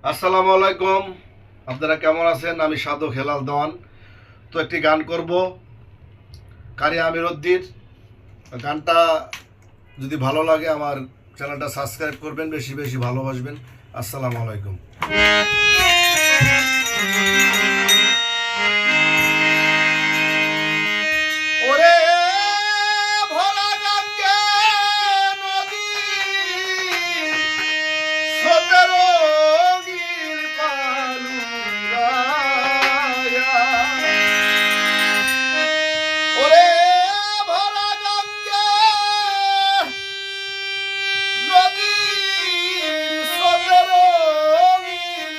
আসসালামু আলাইকুম। আপনারা কেমন আছেন? আমি সাধক হেলাল দেওয়ান। তো একটি গান করব কারি আমিরউদ্দির। গানটা যদি ভালো লাগে আমার চ্যানেলটা সাবস্ক্রাইব করবেন, বেশি বেশি ভালোবাসবেন। আসসালামু আলাইকুম। ওরে ভরা গঙ্গে নদী স্রোতে রঙিন পালুরায়া। ওরে ভরা গঙ্গে নদীর স্রোতে রঙিন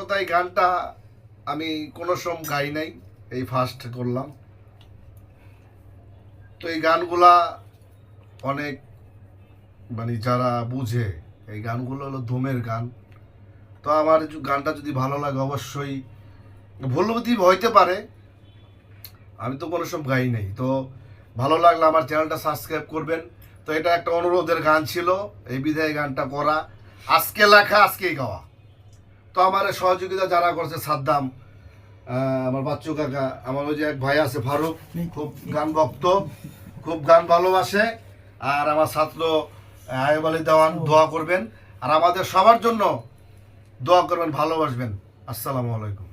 কথা, এই গানটা আমি কোনো সময় গাই নাই, এই ফার্স্ট করলাম। তো এই গানগুলা অনেক মানে যারা বুঝে, এই গানগুলো হলো ধুমের গান। তো আমার গানটা যদি ভালো লাগে অবশ্যই, ভুল বুদ্ধি হইতে পারে, আমি তো কোনো সময় গাই নাই। তো ভালো লাগলে আমার চ্যানেলটা সাবস্ক্রাইব করবেন। তো এটা একটা অনুরোধের গান ছিল, এই বিধায় গানটা করা, আজকে লেখা আজকেই গাওয়া। তো আমার সহযোগিতা যারা করছে, সাদ্দাম, আমার বাচ্চু কাকা, আমার ওই যে এক ভাই আছে ফারুক, খুব গান ভক্ত, খুব গান ভালোবাসে, আর আমার ছাত্র আয়ুব আলী দেওয়ান, দোয়া করবেন, আর আমাদের সবার জন্য দোয়া করবেন, ভালোবাসবেন। আসসালামু আলাইকুম।